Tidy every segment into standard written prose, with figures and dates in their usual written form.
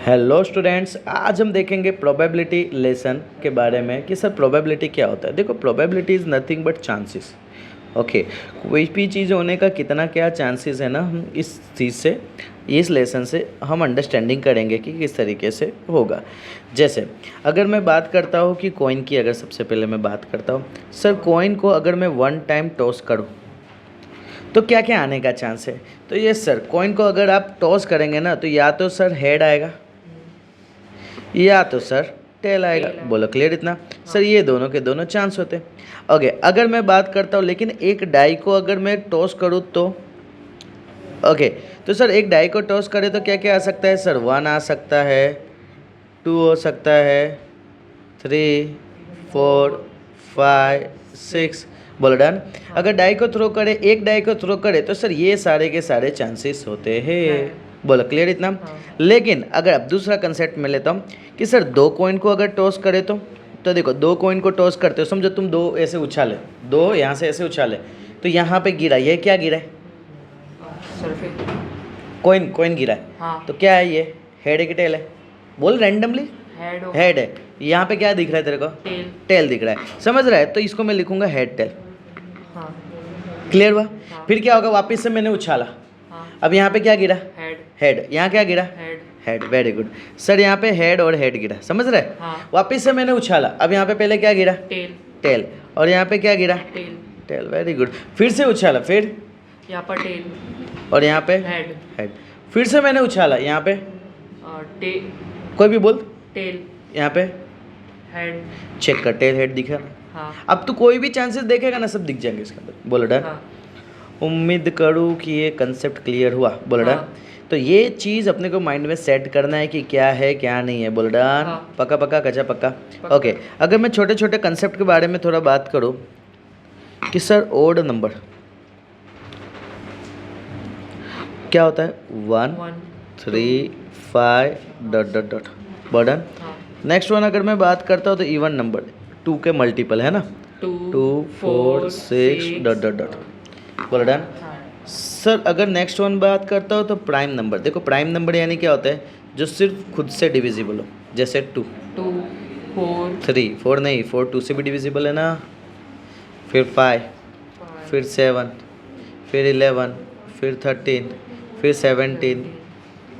Hello students, आज हम देखेंगे प्रोबेबिलिटी लेसन के बारे में कि सर प्रोबेबिलिटी क्या होता है। देखो, probability is nothing but chances. Okay, कोई भी चीज़ होने का कितना क्या चांसेस है ना, हम इस चीज़ से, इस लेसन से हम अंडरस्टैंडिंग करेंगे कि किस तरीके से होगा। जैसे अगर मैं बात करता हूँ कि कॉइन की, अगर सबसे पहले मैं बात करता हूँ सर, कॉइन को अगर मैं 1 टाइम टॉस करूँ तो क्या क्या आने का चांस है। तो ये सर, कॉइन को अगर आप टॉस करेंगे ना तो या तो सर हेड आएगा या तो सर टेल आएगा। बोलो क्लियर इतना। सर ये दोनों के दोनों चांस होते हैं। ओके, अगर मैं बात करता हूँ लेकिन एक डाई को अगर मैं टॉस करूँ तो ओके, तो सर एक डाई को टॉस करें तो क्या क्या आ सकता है सर। 1 आ सकता है, 2 हो सकता है, 3, 4, 5, 6। बोलो डन। अगर डाई को थ्रो करे, एक डाई को थ्रो करे तो सर ये सारे के सारे चांसेस होते हैं। बोलो क्लियर इतना। लेकिन अगर अब दूसरा कंसेप्ट में लेता हूँ कि सर 2 कॉइन को अगर टॉस करे तो देखो 2 कॉइन को टॉस करते हो, समझो तुम 2 ऐसे उछाले, 2 यहाँ से ऐसे उछाले तो यहाँ पे गिरा, ये क्या गिरा है, कॉइन, कॉइन गिरा है। हाँ। तो क्या है ये, हेड है कि टेल है। बोल रैंडमली, हेड है। यहाँ पे क्या दिख रहा है तेरे को, टेल दिख रहा है, समझ रहा है। तो इसको मैं लिखूंगा हेड टेल। हाँ। क्लियर हुआ। हाँ। फिर क्या होगा, वापस से मैंने उछाला। हाँ। अब यहाँ पे क्या गिरा, हेड। यहाँ क्या गिरा, हेड। वेरी गुड सर, यहाँ पे हेड और हेड गिरा, समझ रहे। हाँ। वापिस से मैंने उछाला, अब यहाँ पे पहले क्या गिरा, टेल। और यहाँ पे क्या गिरा, टेल। Very good. फिर से उछाला, फिर यहाँ पर टेल और यहाँ पे हेड। फिर से मैंने उछाला, यहाँ पे कोई भी बोल, टेल। यहाँ पे हेड। चेक कर, टेल हेड दिखा ना। हाँ। अब तो कोई भी चांसेस देखेगा ना, सब दिख जाएंगे इसके अंदर। बोलो डन। हाँ। उम्मीद करूँ कि ये कंसेप्ट क्लियर हुआ। बोलो डन। हाँ। तो ये चीज़ अपने को माइंड में सेट करना है कि क्या है क्या नहीं है। बोलो डन। हाँ। पक्का पक्का कच्चा पक्का। ओके, अगर मैं छोटे छोटे कंसेप्ट के बारे में थोड़ा बात करूँ कि सर ओड नंबर क्या होता है, 1, 3, 5 ... बोलो डन। नेक्स्ट वन अगर मैं बात करता हूँ तो इवन नंबर 2 के मल्टीपल है ना, 2, 4, 6 ... बोलो डन। सर अगर नेक्स्ट वन बात करता हूँ तो प्राइम नंबर। देखो प्राइम नंबर यानी क्या होता है, जो सिर्फ खुद से डिविजिबल हो। जैसे 2, 4, 3, 4 नहीं, 4 2 से भी डिविजिबल है ना। फिर 5, फिर 7, फिर 11, फिर 13, फिर 17।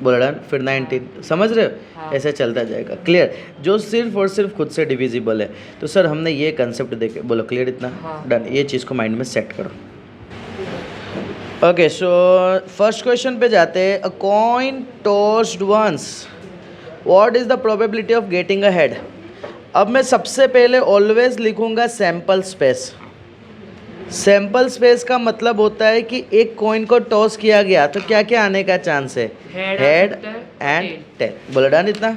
बोलो डन। फिर 19। समझ रहे हो। हाँ। ऐसे चलता जाएगा। क्लियर। जो सिर्फ और सिर्फ खुद से डिविजिबल है। तो सर हमने ये कंसेप्ट देखे। बोलो क्लियर इतना। हाँ। डन। ये चीज़ को माइंड में सेट करो। ओके, सो फर्स्ट क्वेश्चन पे जाते हैं। A coin tossed once, what is the probability of getting a head. अब मैं सबसे पहले ऑलवेज लिखूंगा सैंपल स्पेस। सैंपल स्पेस का मतलब होता है कि एक कॉइन को टॉस किया गया तो क्या क्या आने का चांस है, हेड एंड टेल। बोलो डन इतना।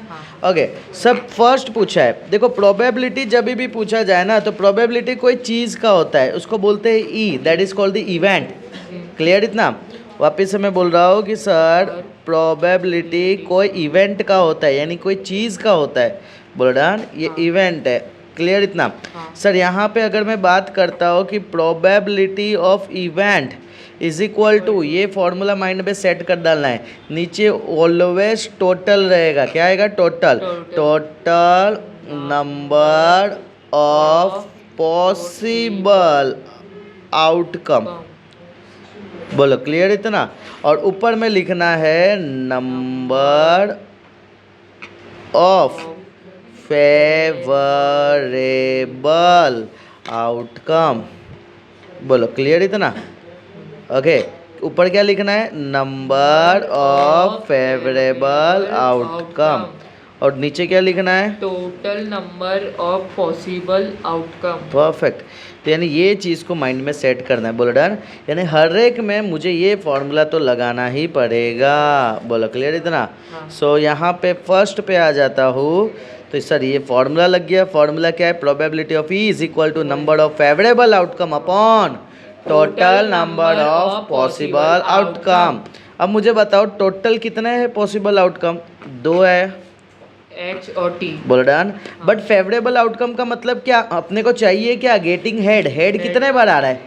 ओके, सब फर्स्ट पूछा है। देखो प्रोबेबिलिटी जब भी पूछा जाए ना तो प्रोबेबिलिटी कोई चीज़ का होता है, उसको बोलते हैं E, that is called the event. Clear इतना। वापिस से मैं बोल रहा हूँ कि सर प्रोबेबिलिटी कोई इवेंट का होता है, यानी कोई चीज़ का होता है। बोलो डन, ये इवेंट है। क्लियर इतना। हाँ। सर यहाँ पे अगर मैं बात करता हूँ कि probability of event is equal to, ये फॉर्मूला माइंड में सेट कर डालना है। नीचे ऑलवेज टोटल रहेगा, क्या आएगा, total number of possible outcome. बोलो क्लियर इतना। और ऊपर में लिखना है नंबर ऑफ फेवरेबल आउटकम। बोलो क्लियर इतना। ओके, ऊपर क्या लिखना है, नंबर ऑफ फेवरेबल आउटकम। और नीचे क्या लिखना है, total number of possible outcome. Perfect. तो यानी ये चीज़ को माइंड में सेट करना है। बोलो डन। यानी हर एक में मुझे ये फॉर्मूला तो लगाना ही पड़ेगा। बोलो क्लियर इतना। सो यहाँ पे फर्स्ट पे आ जाता हूँ। तो सर ये फॉर्मूला लग गया। फॉर्मूला क्या है, probability of E is equal to number of favourable outcome upon total number of possible outcome. अब मुझे बताओ टोटल कितने हैं पॉसिबल आउटकम, 2 है, H और T। बोलो डन। बट फेवरेबल आउटकम का मतलब क्या, अपने को चाहिए क्या, गेटिंग हेड। हेड कितने बार आ रहा है,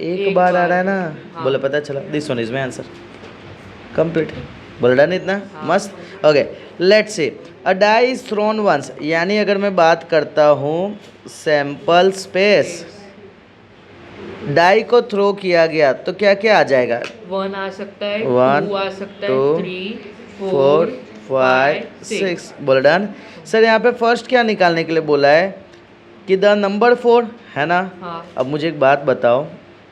एक बार आ रहा है ना। बोलो पता चला। This one is my answer complete. बोल डन इतना मस्त। Okay let's see a die is thrown once, यानी अगर मैं बात करता हूँ सैंपल स्पेस, डाई को थ्रो किया गया तो क्या क्या आ जाएगा? 1 आ सकता है, 1 2 आ सकता है, 2 3 4 4 5 5 6 बोल डन। सर यहाँ पे फर्स्ट क्या निकालने के लिए बोला है कि द नंबर 4 है ना। हाँ। अब मुझे एक बात बताओ,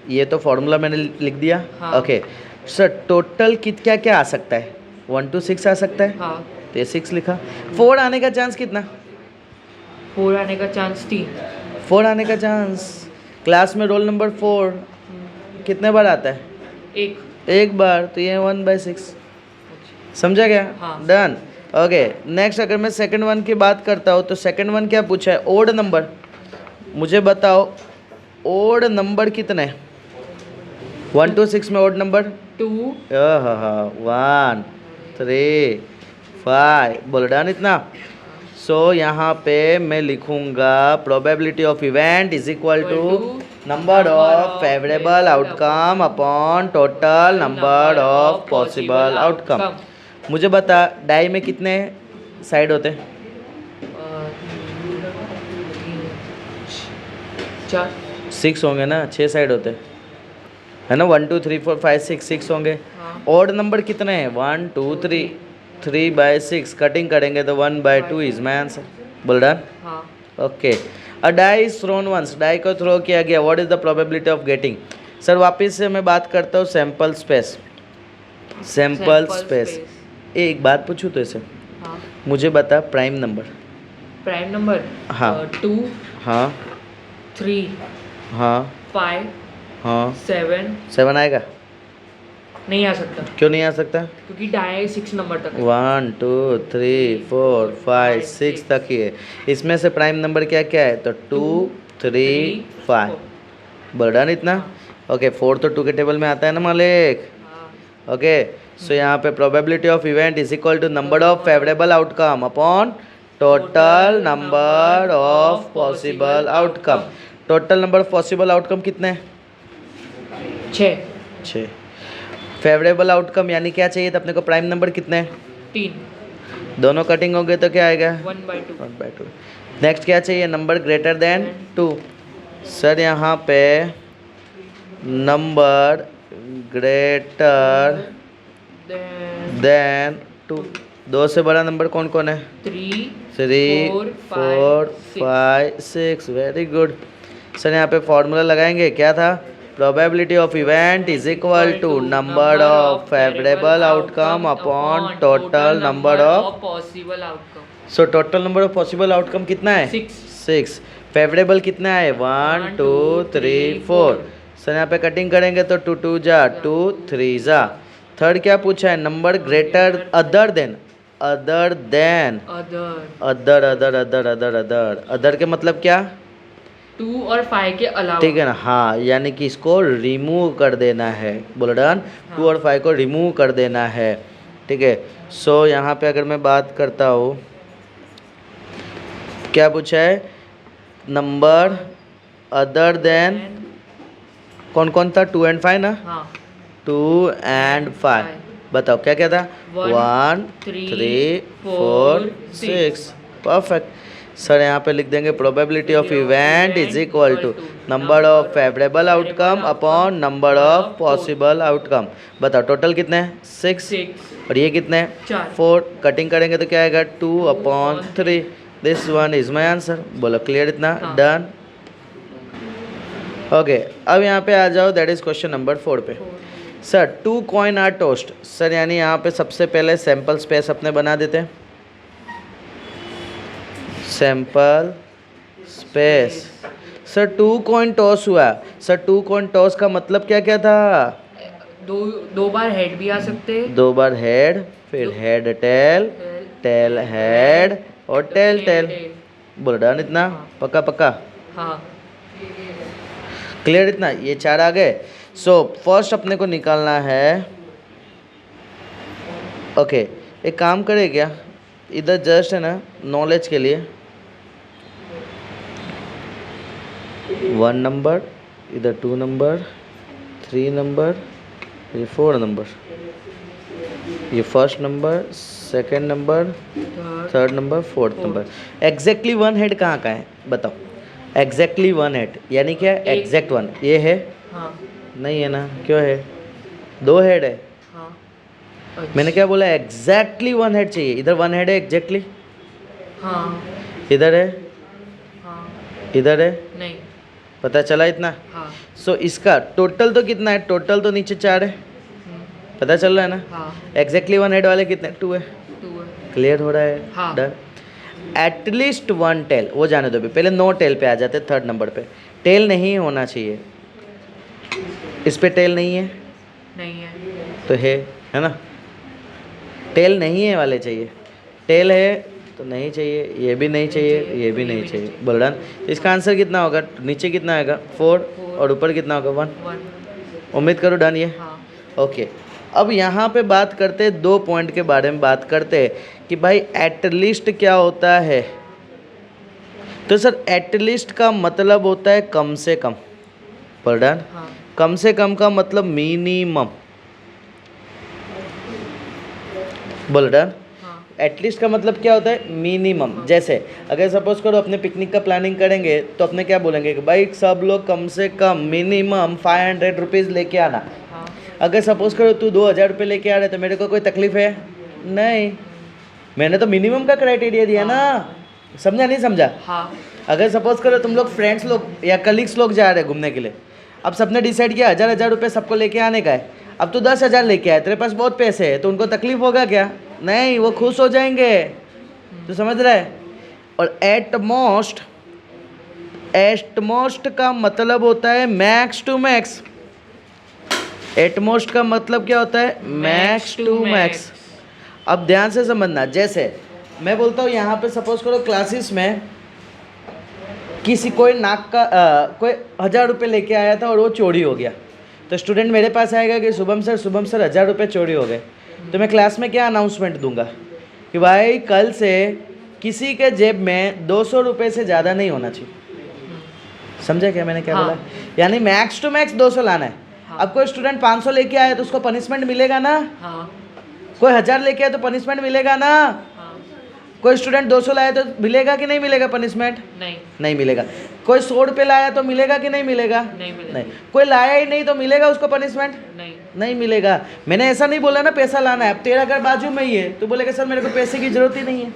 ये तो फॉर्मूला मैंने लिख दिया। हाँ। ओके सर टोटल क्या क्या आ सकता है? 1 to 6 आ सकता है। हाँ। तो ये 6 लिखा। 4 आने का चांस कितना? 4 आने का चांस 3। 4 आने का चांस, क्लास में रोल नंबर 4 कितने बार आता है? 1। एक बार, तो ये 1/6। समझा गया? हाँ। डन। ओके नेक्स्ट अगर मैं सेकंड वन की बात करता हूँ तो सेकंड वन क्या पूछा है? Odd number. मुझे बताओ ओड नंबर कितने? 1 to 6 में ओड नंबर 2 हाँ 1 3 5 बोलो डन इतना। सो यहाँ पे मैं लिखूंगा probability of event is equal to number of favourable outcome upon total number of possible outcome. मुझे बता डाई में कितने साइड होते हैं? 4 6 होंगे ना, 6 साइड होते हैं है ना। 1 2 3 4 5 6 होंगे। हाँ। ऑड नंबर कितने हैं? 1 2 3 3/6 कटिंग करेंगे तो 1/2 इज माई आंसर। बोल डन। हाँ। Okay a die is thrown once, die को थ्रो किया गया, what is the probability of getting? Sir वापस से मैं बात करता हूँ सैंपल स्पेस। सैंपल स्पेस एक बात पूछूँ तो इसे हाँ। मुझे बता प्राइम नंबर। प्राइम नंबर हाँ। 2 हाँ 3 हाँ 5 हाँ 7 7 आएगा? नहीं आ सकता क्यों नहीं आ सकता? क्योंकि डाई 6 नंबर तक है। 1 2 3 4 5 6 तक ही है। इसमें से प्राइम नंबर क्या क्या है? तो 2 3 5 बोल डन इतना। ओके 4 तो 2 के टेबल में आता है ना मालिक। हाँ। ओके सो यहाँ पे probability of event is equal to number of favourable outcome upon total number of possible outcome. Total number of possible outcome कितने हैं? 6 फेवरेबल आउटकम यानी क्या चाहिए था अपने को? प्राइम नंबर कितने हैं? 3 दोनों कटिंग हो गए तो क्या आएगा? 1/2 1/2। नेक्स्ट क्या चाहिए? Number greater than 2। सर यहाँ पे नंबर ग्रेटर देन 2, 2 से बड़ा नंबर कौन कौन है? 3 3 4 5 6 वेरी गुड। सर यहाँ पे फॉर्मूला लगाएंगे, क्या था? Probability of event is equal to number of favourable outcome upon total number of possible outcome. So total number of possible outcome कितना है? 6। फेवरेबल कितना है? 1 2 3 4। सर यहाँ पे कटिंग करेंगे तो 2 2 जा 2 3 जा। थर्ड क्या पूछा है? Number greater other than other than other other के मतलब क्या? 2 और 5 के अलावा। ठीक है ना। हाँ यानी कि इसको रिमूव कर देना है। बोलो डन। 2 और 5 को रिमूव कर देना है। ठीक है सो यहाँ पे अगर मैं बात करता हूँ क्या पूछा है? नंबर अदर देन कौन कौन था? 2 and 5 ना। हाँ। 2 and 5 बताओ क्या क्या था? 1 3 4 6 परफेक्ट। सर यहाँ पे लिख देंगे probability of event is equal to number of favourable outcome upon number of possible outcome. बताओ टोटल कितने हैं? 6 और ये कितने हैं? 4। कटिंग करेंगे तो क्या आएगा? 2/3। This one is my answer. बोलो क्लियर इतना? डन। ओके अब यहाँ पे आ जाओ, दैट इज क्वेश्चन नंबर 4 पे। Sir 2 coin are tossed. Sir यानी यहाँ पे सबसे पहले सैंपल स्पेस अपने बना देते हैं। Sample space. Sir 2 coin toss हुआ। सर 2 कॉइन टॉस का मतलब क्या क्या था? दो बार हेड भी आ सकते हैं। 2 बार हेड, फिर हेड टेल, टेल हेड और टेल टेल। बोलो डन इतना। पक्का पक्का? हाँ। क्लियर इतना? ये 4 आ गए। सो फर्स्ट अपने को निकालना है। ओके एक काम करे क्या, इधर जस्ट है ना नॉलेज के लिए 1 नंबर, इधर 2 नंबर, 3 नंबर, ये 4 नंबर। ये first number, second number, third, third number, fourth number. Exactly one head कहाँ का है बताओ? एग्जैक्टली वन हेड यानी क्या? एग्जैक्ट वन ये है? हाँ नहीं है ना, क्यों है? दो हेड है। हाँ। मैंने क्या बोला? एग्जैक्टली वन हेड चाहिए। इधर वन हेड है एग्जैक्टली, हाँ इधर है, हाँ। इधर है। नहीं। पता चला इतना? हाँ। सो इसका टोटल तो कितना है? टोटल तो नीचे 4 है, पता चल रहा है ना? हाँ। एग्जैक्टली वन हेड वाले कितने? 2 है। 2 है। क्लियर हो रहा है? हाँ। डन। एटलीस्ट वन टेल, वो जाने दो भी, पहले नो टेल पे आ जाते थर्ड नंबर पे। टेल नहीं होना चाहिए, इस पे टेल नहीं है नहीं है। तो है ना? टेल नहीं है वाले चाहिए, टेल है तो नहीं चाहिए, ये भी नहीं चाहिए, ये भी नहीं चाहिए। बोल डन। इसका आंसर कितना होगा? नीचे कितना आएगा? 4 और ऊपर कितना होगा? 1। 1। उम्मीद करो डन ये। हाँ। ओके, अब यहाँ पे बात करते हैं 2 पॉइंट के बारे में बात करते हैं कि भाई एटलीस्ट क्या होता है। तो सर एटलीस्ट का मतलब होता है कम से कम। बोल डन। हाँ। कम से कम का मतलब मिनिमम। बोल डन। हाँ। एटलीस्ट का मतलब क्या होता है? मिनिमम। जैसे अगर सपोज करो अपने पिकनिक का प्लानिंग करेंगे तो अपने क्या बोलेंगे कि भाई सब लोग कम से कम मिनिमम 500 रुपीज़ लेके आना। हाँ। अगर सपोज करो तू 2000 रुपये लेके आ रहे तो मेरे को कोई तकलीफ है? नहीं, मैंने तो मिनिमम का क्राइटेरिया दिया ना। समझा नहीं समझा? हाँ। अगर सपोज करो तुम लोग फ्रेंड्स लोग या कलीग्स लोग जा रहे हैं घूमने के लिए, अब सबने डिसाइड किया 1000 रुपये सबको लेके आने का है। अब तू 10,000 लेके आए, तेरे पास बहुत पैसे है, तो उनको तकलीफ होगा क्या? नहीं, वो खुश हो जाएंगे। तो समझ रहा है? और एट मोस्ट का मतलब होता है max to max. At most का मतलब क्या होता है? Max to max. अब ध्यान से समझना, जैसे मैं बोलता हूँ यहाँ पे सपोज करो क्लासेस में किसी कोई नाक का कोई 1000 रुपये लेके आया था और वो चोरी हो गया, तो स्टूडेंट मेरे पास आएगा कि शुभम सर 1000 रुपये चोरी हो गए। तो मैं क्लास में क्या अनाउंसमेंट दूंगा कि भाई कल से किसी के जेब में 200 रुपये से ज़्यादा नहीं होना चाहिए। समझा क्या मैंने क्या बोला? यानी मैक्स टू मैक्स 200 लाना है। अब कोई स्टूडेंट 500 लेके आया तो उसको पनिशमेंट मिलेगा ना? हाँ। कोई 1000 लेके आया तो पनिशमेंट मिलेगा ना? हाँ। कोई स्टूडेंट 200 लाया तो मिलेगा कि नहीं मिलेगा पनिशमेंट? नहीं। नहीं मिलेगा। कोई 100 रुपये लाया तो मिलेगा कि नहीं मिलेगा? नहीं मिलेगा। नहीं। कोई लाया ही नहीं तो मिलेगा उसको पनिशमेंट? नहीं। नहीं मिलेगा। मैंने ऐसा नहीं बोला ना पैसा लाना है। अब तेरा घर बाजू में ही है तो बोलेगा सर मेरे को पैसे की जरूरत ही नहीं है।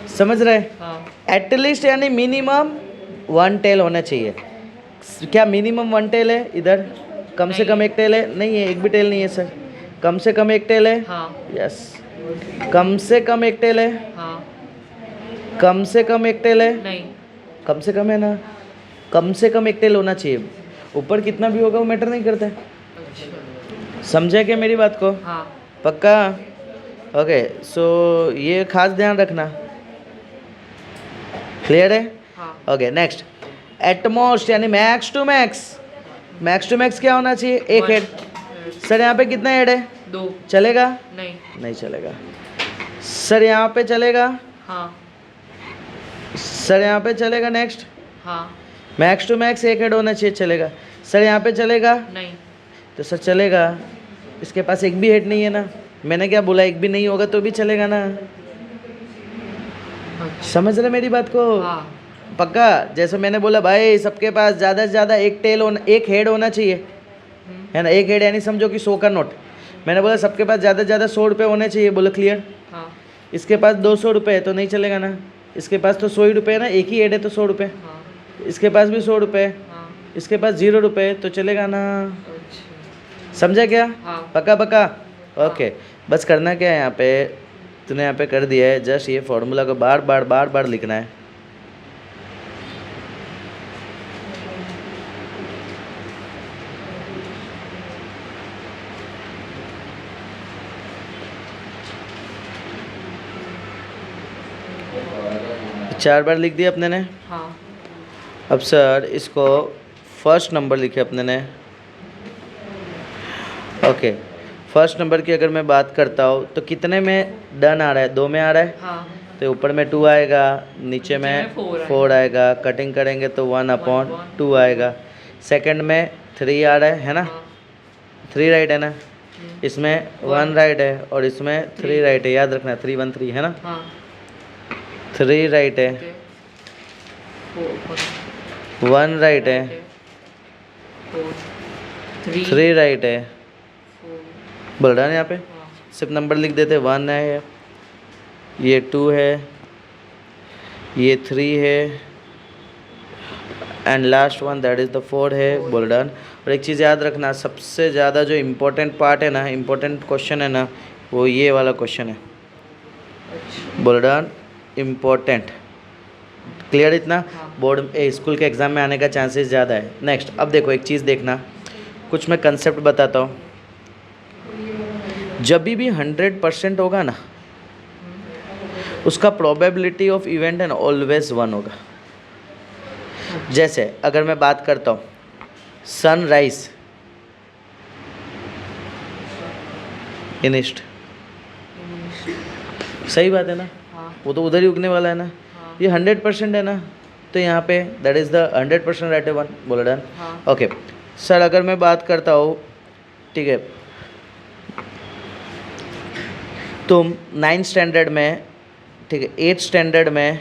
समझ रहे? हाँ। एटलीस्ट यानी मिनिमम 1 टेल होना चाहिए। क्या मिनिमम 1 टेल है इधर? कम से कम 1 टेल है? नहीं है, एक भी टेल नहीं है सर। कम से कम 1 टेल है? हाँ। यस, कम से कम 1 टेल है। हाँ। कम से कम 1 टेल है। नहीं। कम से कम है ना? कम से कम 1 टेल होना चाहिए। ऊपर कितना भी होगा वो मैटर नहीं करता है। अच्छा। समझे क्या मेरी बात को? हाँ। पक्का? ओके, सो ये खास ध्यान रखना। क्लियर है? हाँ। Okay, next. एटमोस्ट यानी max to max. Max to max क्या होना चाहिए? 1 हेड। सर यहाँ पे कितना हेड है? 2। चलेगा? नहीं। नहीं चलेगा। सर यहाँ पे चलेगा? हाँ। सर यहाँ पे चलेगा? नेक्स्ट। हाँ। मैक्स टू मैक्स 1 हेड होना चाहिए, चलेगा। सर यहाँ पे चलेगा? नहीं। तो सर चलेगा, इसके पास एक भी हेड नहीं है ना। मैंने क्या बोला? एक भी नहीं होगा तो भी चलेगा ना। अच्छा। समझ रहे मेरी बात को? हाँ। पक्का? जैसे मैंने बोला भाई सबके पास ज़्यादा से ज़्यादा 1 टेल होना, 1 हेड होना चाहिए, है ना? 1 हेड यानी समझो कि 100 का नोट। मैंने बोला सबके पास ज़्यादा से ज़्यादा 100 रुपये होने चाहिए। बोलो क्लियर? हाँ। इसके पास 200 रुपये है तो नहीं चलेगा ना। इसके पास तो 100 ही रुपये है ना, एक ही हेड है तो 100 रुपये। हाँ। इसके पास भी 100 रुपये, हाँ। इसके पास 0 रुपये तो चलेगा ना। अच्छा। समझा क्या? हाँ। पक्का पक्का? ओके, बस करना क्या है यहाँ पे, तूने यहाँ पे कर दिया है, जस्ट ये फॉर्मूला को बार बार लिखना है। चार बार लिख दिया अपने ने। हाँ। अब सर इसको फर्स्ट नंबर लिखे अपने ने। ओके, फर्स्ट नंबर की अगर मैं बात करता हूँ तो कितने में डन आ रहा है? 2 में आ रहा है। हाँ। तो ऊपर में 2 आएगा, नीचे में 4 आएगा। कटिंग करेंगे तो 1/2 आएगा। सेकंड में 3 आ रहा है ना? 3 राइट है ना? इसमें 1 राइट है और इसमें 3 राइट है, याद रखना 3 1 3 है ना, हाँ 3 राइट है, ओके 1 राइट है, 3 राइट है। बोल रहा है यहाँ पे सिर्फ नंबर लिख देते, 1 है, ये 2 है, ये 3 है and last one that is the 4 है। बोल डन। और एक चीज़ याद रखना, सबसे ज़्यादा जो इम्पोर्टेंट पार्ट है ना, इम्पोर्टेंट क्वेश्चन है ना, वो ये वाला क्वेश्चन है। बोल डन, इम्पोर्टेंट। क्लियर इतना? बोर्ड स्कूल के एग्ज़ाम में आने का चांसेस ज़्यादा है। नेक्स्ट, अब देखो एक चीज़ देखना, कुछ मैं कंसेप्ट बताता हूँ। जब भी 100% होगा ना, उसका प्रोबेबिलिटी ऑफ इवेंट है ना ऑलवेज 1 होगा। जैसे अगर मैं बात करता हूँ सनराइज इन ईस्ट, सही बात है ना, वो तो उधर ही उगने वाला है ना, ये 100% है ना, तो यहाँ पे दैट इज़ द 100% राइट है 1। बोला डन। ओके सर, अगर मैं बात करता हूँ, ठीक है, तुम 9th स्टैंडर्ड में, ठीक है, 8th स्टैंडर्ड में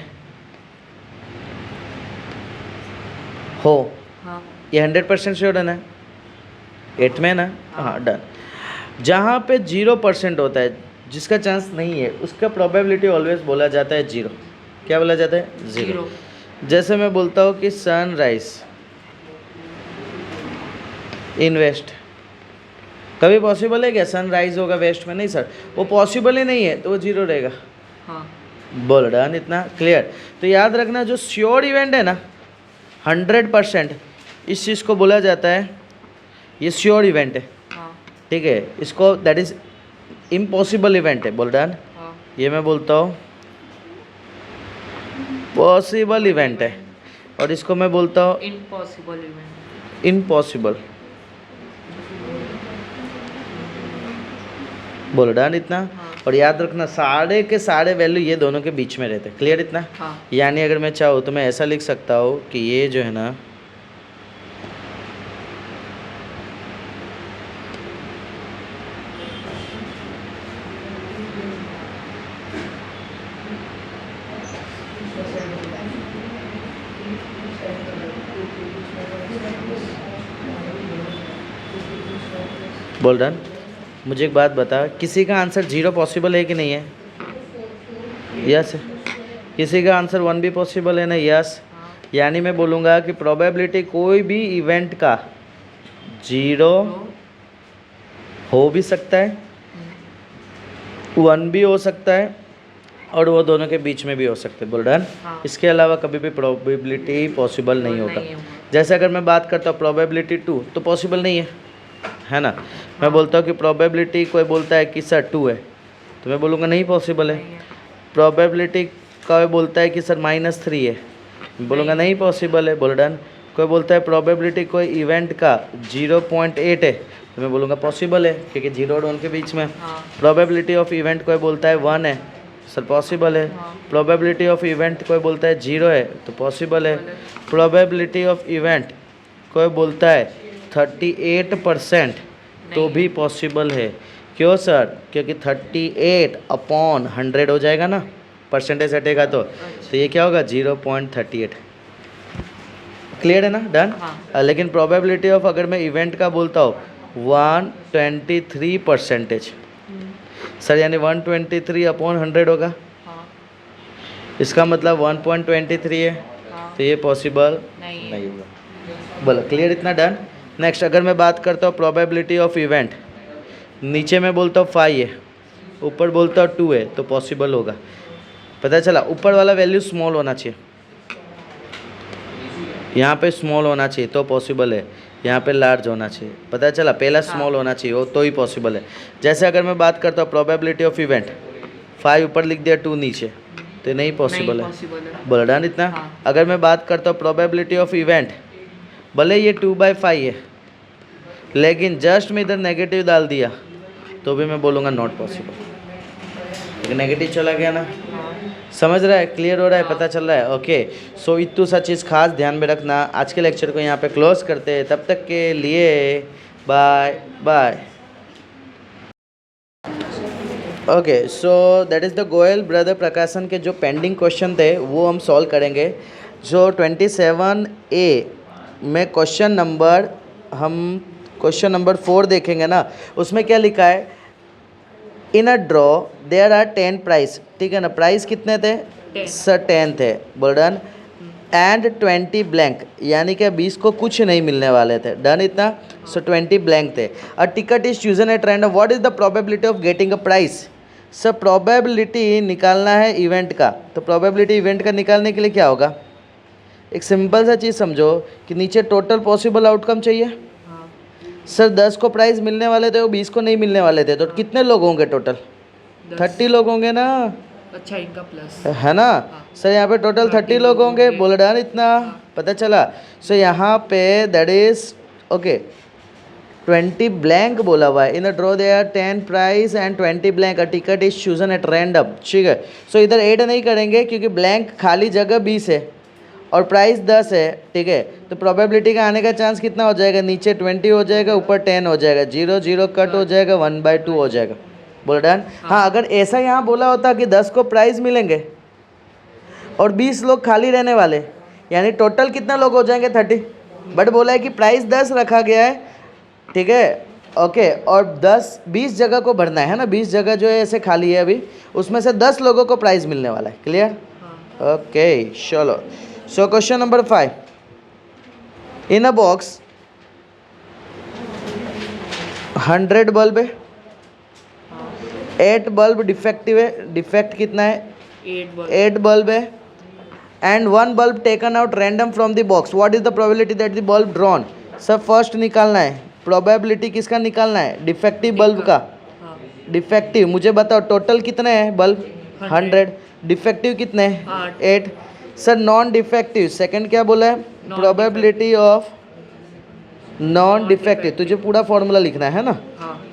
हो, ये 100% श्योर है ना, 8th में ना, हाँ डन। जहाँ पे 0% होता है, जिसका चांस नहीं है, उसका प्रोबेबिलिटी ऑलवेज बोला जाता है 0। क्या बोला जाता है? 0। जैसे मैं बोलता हूँ कि सनराइज इन वेस्ट, कभी पॉसिबल है क्या सनराइज होगा वेस्ट में? नहीं सर, वो पॉसिबल ही नहीं है, तो वो 0 रहेगा। बोल डन। इतना क्लियर? तो याद रखना, जो श्योर इवेंट है ना 100%, इस चीज़ को बोला जाता है, ये श्योर इवेंट है, ठीक है, इसको दैट इज इम्पॉसिबल इवेंट है। बोल डन। ये मैं बोलता हूँ पॉसिबल इवेंट है, और इसको मैं बोलता हूँ इम्पॉसिबल इवेंट। इम्पॉसिबल। बोलो डन। इतना? और याद रखना, सारे के सारे वैल्यू ये दोनों के बीच में रहते हैं। क्लियर? इतना? यानी अगर मैं चाहूँ तो मैं ऐसा लिख सकता हूँ कि ये जो है ना, बोल डन। मुझे एक बात बता, किसी का आंसर 0 पॉसिबल है कि नहीं है? यस। किसी का आंसर 1 भी पॉसिबल है ना? यस। यानी मैं बोलूँगा कि प्रोबेबिलिटी कोई भी इवेंट का 0 हो भी सकता है, 1 भी हो सकता है, और वो दोनों के बीच में भी हो सकते हैं। बोल डन। इसके अलावा कभी भी प्रोबेबिलिटी पॉसिबल नहीं होगा। जैसे अगर मैं बात करता हूँ प्रोबेबिलिटी 2, तो पॉसिबल नहीं है ना। मैं बोलता हूँ कि प्रोबेबिलिटी, कोई बोलता है कि सर 2 है, तो मैं बोलूँगा नहीं पॉसिबल है। प्रोबेबिलिटी कोई बोलता है कि सर -3 है, मैं बोलूँगा नहीं पॉसिबल है। बोल डन। कोई बोलता है प्रोबेबिलिटी कोई इवेंट का 0.8 है, तो मैं बोलूँगा पॉसिबल है, क्योंकि 0 और 1 के बीच में। प्रोबेबिलिटी ऑफ इवेंट कोई बोलता है 1 है, सर पॉसिबल है। प्रोबेबिलिटी ऑफ इवेंट कोई बोलता है 0 है, तो पॉसिबल है। प्रोबेबिलिटी ऑफ इवेंट कोई बोलता है 38%, तो भी पॉसिबल है। क्यों सर? क्योंकि 38/100 हो जाएगा ना, परसेंटेज हटेगा तो ये क्या होगा? 0.38। क्लियर है ना? डन। लेकिन प्रोबेबिलिटी ऑफ, अगर मैं इवेंट का बोलता हूँ 123%, सर यानी 123/100 होगा, इसका मतलब 1.23 है, तो ये पॉसिबल नहीं होगा। बोलो क्लियर? इतना? डन। नेक्स्ट, अगर मैं बात करता हूँ प्रोबेबिलिटी ऑफ इवेंट, नीचे मैं बोलता हूँ 5 है, ऊपर बोलता हूँ 2 है, तो पॉसिबल होगा। पता चला? ऊपर वाला वैल्यू स्मॉल होना चाहिए, यहाँ पे स्मॉल होना चाहिए तो पॉसिबल है, यहाँ पे लार्ज होना चाहिए। पता चला? पहला स्मॉल होना चाहिए वो तो ही पॉसिबल है। जैसे अगर मैं बात करता हूँ प्रोबेबिलिटी ऑफ इवेंट, 5 ऊपर लिख दिया, 2 नीचे, तो नहीं पॉसिबल है। बोला डन। इतना? अगर मैं बात करता हूँ प्रोबेबिलिटी ऑफ इवेंट, भले ये 2/5 है, लेकिन जस्ट मैं इधर नेगेटिव डाल दिया, तो भी मैं बोलूँगा नॉट पॉसिबल, क्योंकि नेगेटिव चला गया ना। समझ रहा है? क्लियर हो रहा है? पता चल रहा है? ओके। सो इतनी सा चीज़ खास ध्यान में रखना। आज के लेक्चर को यहाँ पे क्लोज करते हैं, तब तक के लिए bye bye. Okay, so that is the Goyal brother Prakashan के जो पेंडिंग क्वेश्चन थे वो हम सॉल्व करेंगे। जो 27A में क्वेश्चन नंबर 4 देखेंगे ना, उसमें क्या लिखा है, in a draw there are 10 prize, ठीक है ना, प्राइस कितने थे 10 सर 10 थे, बोल्डन, एंड 20 ब्लैंक, यानी कि 20 को कुछ नहीं मिलने वाले थे, डन इतना, सो 20 ब्लैंक थे। अ ticket is chosen at random, what is the probability of getting a price, sir probability निकालना है इवेंट का, तो प्रोबेबिलिटी इवेंट का निकालने के लिए क्या होगा, एक सिंपल सा चीज़ समझो कि नीचे टोटल पॉसिबल आउटकम चाहिए। हाँ सर 10 को प्राइस मिलने वाले थे, वो 20 को नहीं मिलने वाले थे, तो कितने लोग होंगे टोटल, 30 लोग होंगे ना, अच्छा इनका प्लस है ना। सर यहाँ पे टोटल 30 लोग होंगे, बोल रहा है इतना, पता चला। सो यहाँ पे दैट इज ओके 20 ब्लैंक बोला हुआ है, in a draw there 10 prize and 20 blank, a ticket is chosen at random, ठीक है। सो इधर ऐड नहीं करेंगे क्योंकि ब्लैंक खाली जगह 20 है और प्राइस 10 है, ठीक है, तो प्रोबेबिलिटी का आने का चांस कितना हो जाएगा, नीचे 20 हो जाएगा, ऊपर 10 हो जाएगा, 0 0 कट हो जाएगा, 1/2 हो जाएगा, बोल डन। हाँ, अगर ऐसा यहाँ बोला होता कि 10 को प्राइस मिलेंगे और 20 लोग खाली रहने वाले, यानी टोटल कितना लोग हो जाएंगे 30, बट बोला है कि प्राइस 10 रखा गया है, ठीक है, ओके, और 20 जगह को भरना है ना, 20 जगह जो है ऐसे खाली है अभी, उसमें से 10 लोगों को प्राइस मिलने वाला है, क्लियर, ओके चलो। सो क्वेश्चन नंबर 5, इन अ बॉक्स 100 बल्ब है, 8 बल्ब डिफेक्टिव है, डिफेक्ट कितना है 8 बल्ब है, and 1 bulb taken out random from the box, what is the probability that the bulb drawn, सब फर्स्ट निकालना है, प्रोबेबिलिटी किसका निकालना है, डिफेक्टिव बल्ब का, डिफेक्टिव मुझे बताओ टोटल कितने हैं बल्ब 100, डिफेक्टिव कितने हैं 8, सर नॉन डिफेक्टिव, सेकंड क्या बोला है, प्रोबेबिलिटी ऑफ नॉन डिफेक्टिव, तुझे पूरा फॉर्मूला लिखना है ना, हाँ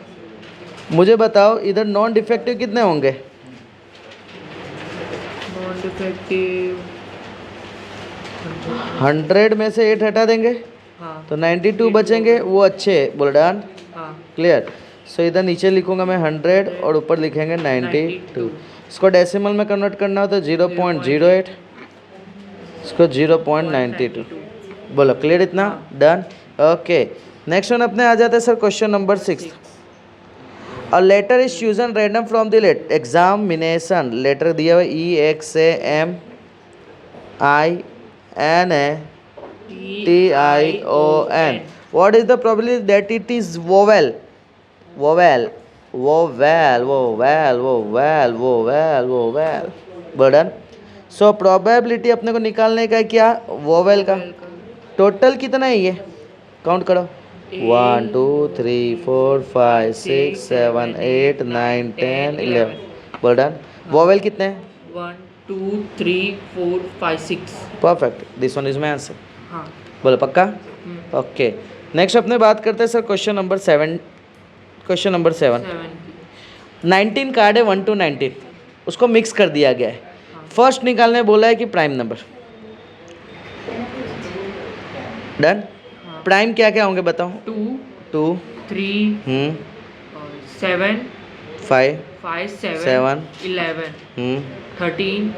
मुझे बताओ इधर नॉन डिफेक्टिव कितने होंगे, नॉन डिफेक्टिव 100 में से 8 हटा देंगे हाँ तो 92 बचेंगे, वो अच्छे बोल डन, हाँ क्लियर। सो इधर नीचे लिखूंगा मैं 100 और ऊपर लिखेंगे 92, इसको डेसिमल में कन्वर्ट करना हो तो 0.08, इसको 0.92, बोलो क्लियर इतना, डन, ओके। नेक्स्ट वन अपने आ जाते हैं sir question number 6, a letter is chosen random from the examination, letter दिया हुआ EXAMINATION, what is the probability that it is vowel, vowel vowel vowel vowel vowel vowel, burden. So probability अपने को निकालने का है क्या, वोवेल का, total कितना है ये काउंट करो, 1 2 3 4 5 6 7 8 9 10 11, बर्डन। वोवेल कितने हैं, 1 2 3 4 5 6 perfect, this one is my answer, हाँ बोलो पक्का, ओके। नेक्स्ट अपने बात करते हैं सर क्वेश्चन नंबर 7, 19 कार्ड है 1 to 19, उसको मिक्स कर दिया गया है, फर्स्ट निकालने बोला है कि प्राइम नंबर, डन। प्राइम क्या क्या होंगे बताओ, 2 2 3 7 5 5 7 7 11 13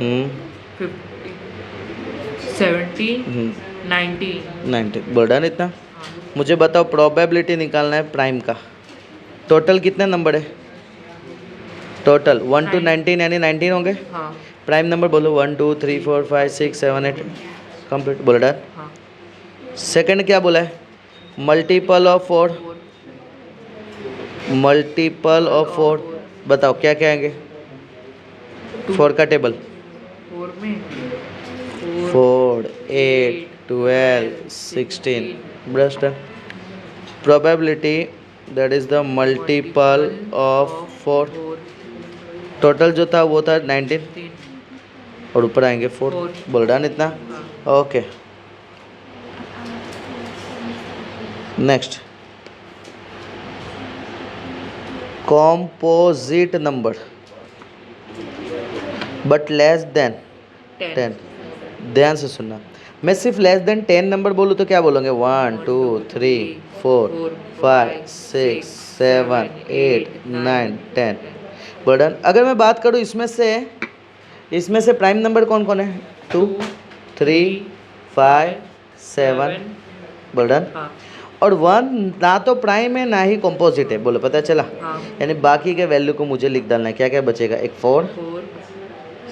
15 17 19 90, बोल डन इतना। मुझे बताओ प्रोबेबिलिटी निकालना है प्राइम का, टोटल कितने नंबर है, टोटल 1 to 19 यानी 19 होंगे, हाँ प्राइम नंबर बोलो 1 2 3 4 5 6 7 8, कंप्लीट, बोलो डन। हाँ सेकंड क्या बोला है, मल्टीपल ऑफ 4, मल्टीपल ऑफ 4, बताओ क्या क्या आएंगे, 4 का टेबल, 4 में 4 8 12 16, brush done. Probability that is the multiple of 4, total जो था वो था 19 और ऊपर आएंगे 4, बोल डन इतना, okay. Next, composite number but less than 10, ध्यान से सुनना, मैं सिर्फ लेस देन 10 नंबर बोलूँ तो क्या बोलोगे, 1 2 3 4 5 6 7 8 9 10, बर्डन अगर मैं बात करूँ इसमें से प्राइम नंबर कौन कौन है 2 3 5 7 बर्डन हाँ और 1 ना तो प्राइम है ना ही कॉम्पोजिट है बोलो पता चला हाँ यानी बाकी के वैल्यू को मुझे लिख डालना है क्या क्या बचेगा एक 4 4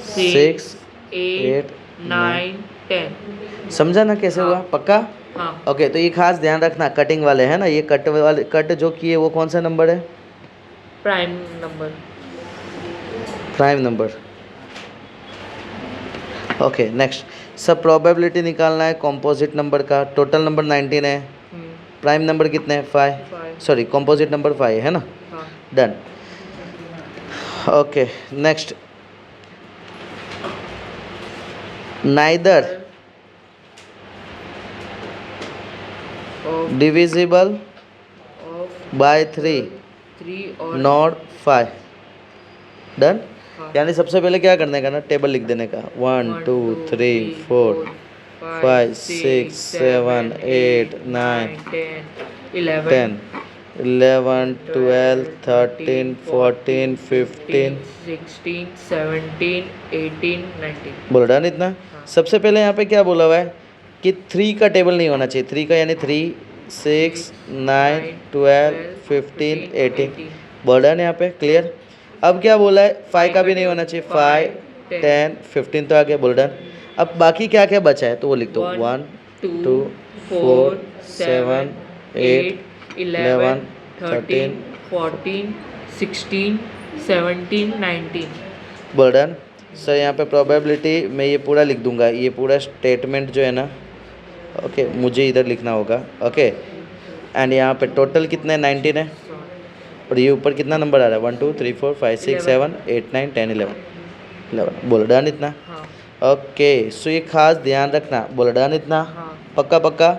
6 6 8 8 9 10 समझा ना कैसे हाँ। हुआ पक्का हाँ ओके तो ये खास ध्यान रखना कटिंग वाले है ना ये कट जो किए वो कौन सा नंबर है prime number prime number okay next सब प्रोबेबिलिटी निकालना है कॉम्पोजिट नंबर का टोटल नंबर 19 है प्राइम नंबर कितने हैं 5 5 सॉरी कॉम्पोजिट नंबर 5 है ना हाँ done okay next neither of divisible of by 3 3 और नॉट 5 डन हाँ। यानी सबसे पहले क्या करने का ना टेबल लिख देने का 1 2 3 4 5 6 7 8 9 10 10 11 12 13 14 15 16 17 18 19 बोलो डन इतना सबसे पहले यहाँ पे क्या बोला हुआ है कि 3 का टेबल नहीं होना चाहिए 3 का यानी 3 6 9 12 15 18 बोलो डन यहाँ पे क्लियर अब क्या बोला है 5 का भी नहीं होना चाहिए 5 10 15 तो आ गया बोलो डन अब बाकी क्या क्या बचा है तो वो लिख दो 1 2 4 7 8 11 13 14 16 17 19 बोल डन सर यहाँ पे प्रोबेबिलिटी मैं ये पूरा लिख दूंगा ये पूरा स्टेटमेंट जो है ना ओके मुझे इधर लिखना होगा ओके एंड यहाँ पे टोटल कितने 19 है और ये ऊपर कितना नंबर आ रहा है 1 2 3 4 5 6 7 8 9 10 11 बोल डन इतना हाँ ओके सो ये खास ध्यान रखना बोल डन इतना हाँ पक्का पक्का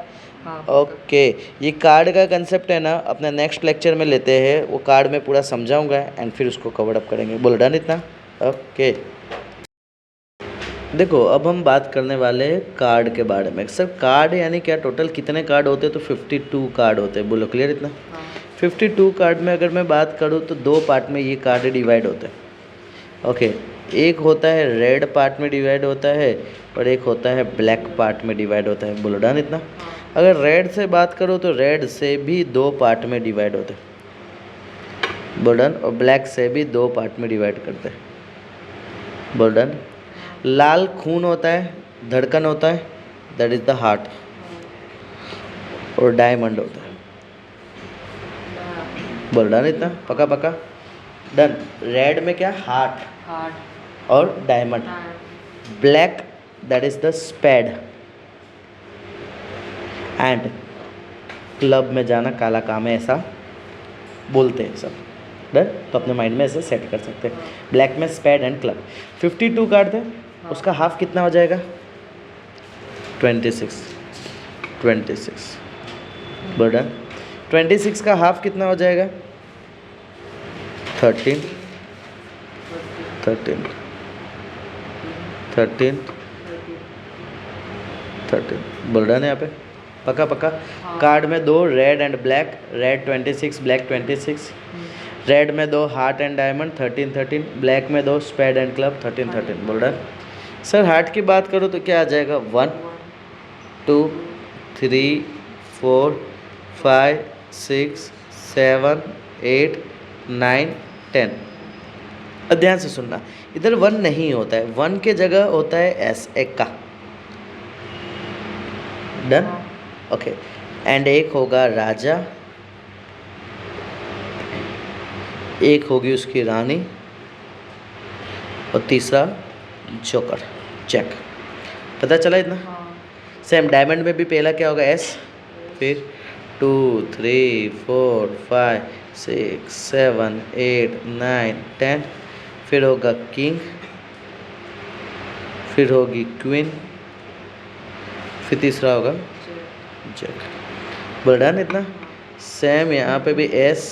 हाँ ओके ये कार्ड का कंसेप्ट है ना अपने नेक्स्ट लेक्चर में लेते हैं वो कार्ड में पूरा समझाऊंगा एंड फिर उसको कवर अप करेंगे बोलो डन इतना ओके देखो अब हम बात करने वाले हैं कार्ड के बारे में सर कार्ड यानी क्या टोटल कितने कार्ड होते हैं तो 52 कार्ड होते हैं बोलो क्लियर इतना 52 कार्ड में अगर मैं बात करूँ तो 2 पार्ट में ये कार्ड डिवाइड होते हैं ओके एक होता है रेड पार्ट में डिवाइड होता है और एक होता है ब्लैक पार्ट में डिवाइड होता है बोलो डन इतना अगर रेड से बात करो तो रेड से भी 2 पार्ट में डिवाइड होते हैं बोल्डन और ब्लैक से भी 2 पार्ट में डिवाइड करते हैं बोल्डन लाल खून होता है धड़कन होता है दैट इज द हार्ट और डायमंड होता है बोल डन इतना पक्का पक्का डन रेड में क्या हार्ट हार्ट और diamond black that is the spade and club में जाना काला काम है ऐसा बोलते हैं सब डन तो अपने माइंड में ऐसे सेट कर सकते हैं ब्लैक में स्पेड एंड क्लब 52 कार्ड थे उसका हाफ कितना हो जाएगा 26 बर्डन 26 का हाफ कितना हो जाएगा 13 बर्डन है यहाँ पे पक्का पक्का कार्ड में 2 red and black red 26 black 26 red में 2 हार्ट एंड डायमंड 13 ब्लैक में 2 स्पेड एंड क्लब 13 बोल रहा है सर हार्ट की बात करो तो क्या आ जाएगा 1 2 3 4 5 6 7 8 9 10 अब ध्यान से सुनना इधर 1 नहीं होता है 1 के जगह होता है एस एक का डन ओके एंड एक होगा राजा एक होगी उसकी रानी और तीसरा जोकर चेक पता चला इतना सेम डायमंड में भी पहला क्या होगा एस फिर 2 3 4 5 6 7 8 9 10 फिर होगा किंग फिर होगी क्वीन फिर तीसरा होगा जैक बोल डन इतना सेम यहाँ पे भी एस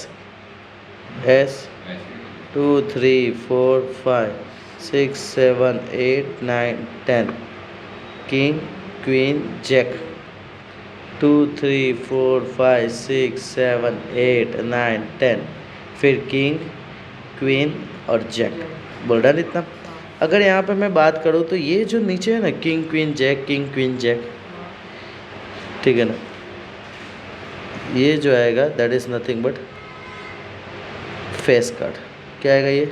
2 3 4 5 6 7 8 9 10 किंग क्वीन जैक 2 3 4 5 6 7 8 9 10 फिर किंग क्वीन और जैक। बोल रहा है इतना। अगर यहाँ पे मैं बात करूँ तो ये जो नीचे है ना king queen jack, king queen jack, ठीक है ना, ये जो आएगा that is nothing but face card. क्या आएगा ये?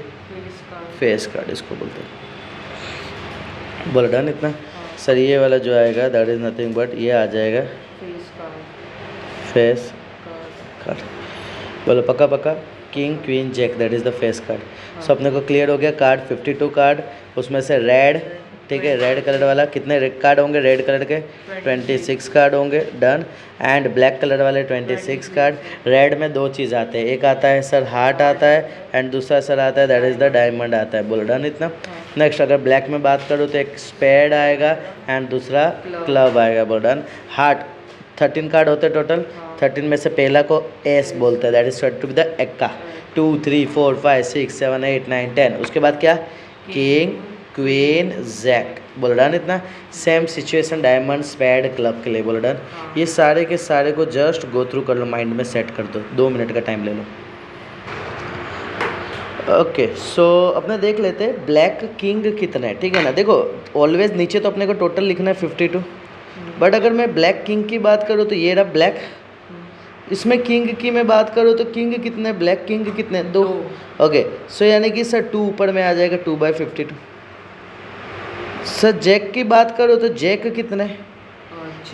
फेस कार्ड इसको बोलते हैं। बोल डन इतना। सर ये वाला जो आएगा दैट इज़ नथिंग बट ये आ जाएगा फेस कार्ड। बोलो पक्का पक्का, king queen jack that is the face card. So अपने को क्लियर हो गया। कार्ड 52 कार्ड, उसमें से रेड, ठीक है, रेड कलर वाला कितने कार्ड होंगे? रेड कलर के 26 कार्ड होंगे। डन। एंड ब्लैक कलर वाले 26 कार्ड। रेड में दो चीज़ आते हैं, एक आता है सर हार्ट आता है एंड दूसरा सर आता है दैट इज़ द डायमंड आता है। बोलो डन इतना। नेक्स्ट अगर ब्लैक में बात करूँ तो एक स्पेड आएगा एंड दूसरा क्लब आएगा। बोलो डन। हार्ट 13 कार्ड होते हैं टोटल। 13 में से पहला को एस बोलते हैं that is to be the एक्का। 2 3 4 5 6 7 8 9 10। उसके बाद क्या? King queen jack. बोल डन इतना। Same situation diamond spade club के लिए। बोल डन। ये सारे के सारे को जस्ट गो थ्रू कर लो, माइंड में सेट कर दो, 2 मिनट का टाइम ले लो। ओके सो अपने देख लेते हैं ब्लैक किंग कितने हैं, ठीक है ना। देखो ऑलवेज नीचे तो अपने को टोटल लिखना है 52, बट अगर मैं ब्लैक किंग की बात करूँ तो ये रहा ब्लैक। इसमें किंग की मैं बात करूँ तो किंग कितने, ब्लैक किंग कितने? 2। ओके सो यानी कि सर 2 ऊपर में आ जाएगा 2/52। सर जैक की बात करो तो जैक कितने?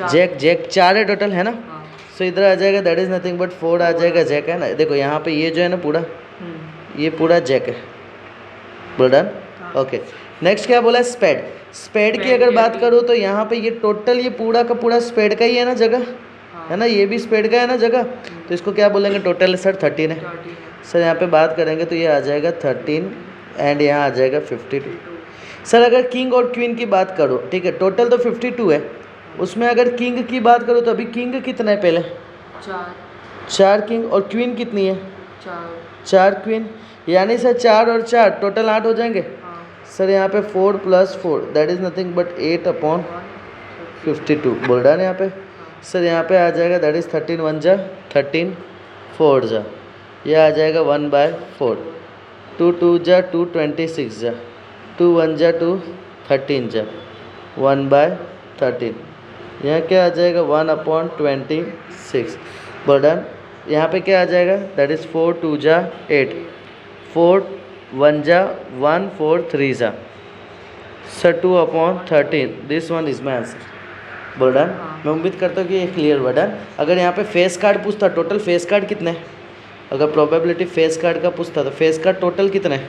जैक 4 है टोटल, है ना। सो इधर आ जाएगा दैट इज़ नथिंग बट 4 आ जाएगा जैक, है ना। देखो यहाँ पे ये जो है ना पूरा, ये पूरा जैक है। बोल डन। ओके नेक्स्ट क्या बोला? स्पेड। स्पेड की अगर बात करूँ तो यहाँ पे ये टोटल ये पूरा का पूरा स्पेड का ही है ना जगह, है ना। ये भी स्पेड का है ना जगह, तो इसको क्या बोलेंगे? टोटल सर 13 है। सर यहाँ पे बात करेंगे तो ये आ जाएगा 13 एंड यहाँ आ जाएगा 52। सर अगर किंग और क्वीन की बात करो, ठीक है, टोटल तो 52 है, उसमें अगर किंग की बात करो तो अभी किंग कितना है? पहले 4 किंग और क्वीन कितनी है? 4 क्वीन, यानी सर 4 और 4 टोटल 8 हो जाएंगे। सर यहाँ पे 4 + 4 दैट इज़ नथिंग बट 8/52। बोल रहा है यहाँ पे। सर यहाँ पे आ जाएगा दैट इज़ 13 1 जा 13 4 जा, ये आ जाएगा 1/4। 2 2 जा 2 26 जा, 2 1 जा 2 13 जा, 1/13। यहाँ क्या आ जाएगा? 1/26। बोल डन। यहाँ पे क्या आ जाएगा? दैट इज़ 4 2 जा 8, 4 1 जा 1 4 3 जा, sir 2/13। This one is my answer. बोल डन। मैं उम्मीद करता हूँ कि ये क्लियर हुआ। डन। अगर यहाँ पे फेस कार्ड पूछता, टोटल फेस कार्ड कितने हैं? अगर प्रोबेबिलिटी फेस कार्ड का पूछता तो फेस कार्ड टोटल कितने हैं?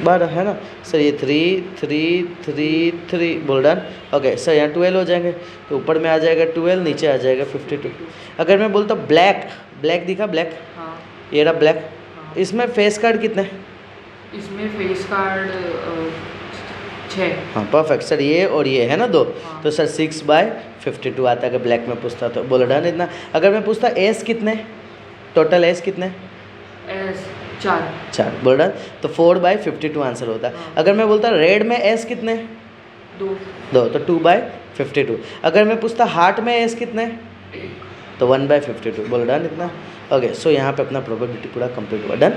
12 है ना। सर ये 3 3 3 3। बोल डन। ओके सर यहाँ 12 हो जाएंगे, तो ऊपर में आ जाएगा 12, नीचे आ जाएगा 52। अगर मैं बोलता ब्लैक, ब्लैक दिखा ब्लैक, ये रहा ब्लैक, इसमें फेस कार्ड कितने? इसमें फेस कार्ड 6। हाँ परफेक्ट सर, ये और ये है ना 2, तो सर 6/52 आता है अगर ब्लैक में पूछता तो। बोलो डन इतना। अगर मैं पूछता एस कितने, टोटल एस कितने? 4। बोल डन। तो 4/52 आंसर होता है। अगर मैं बोलता रेड में एस कितने? 2 तो 2/52। अगर मैं पूछता हार्ट में एस कितने? तो 1/52। बोलो डन इतना। ओके सो यहाँ पे अपना प्रोबेबिलिटी पूरा कंप्लीट हुआ। डन।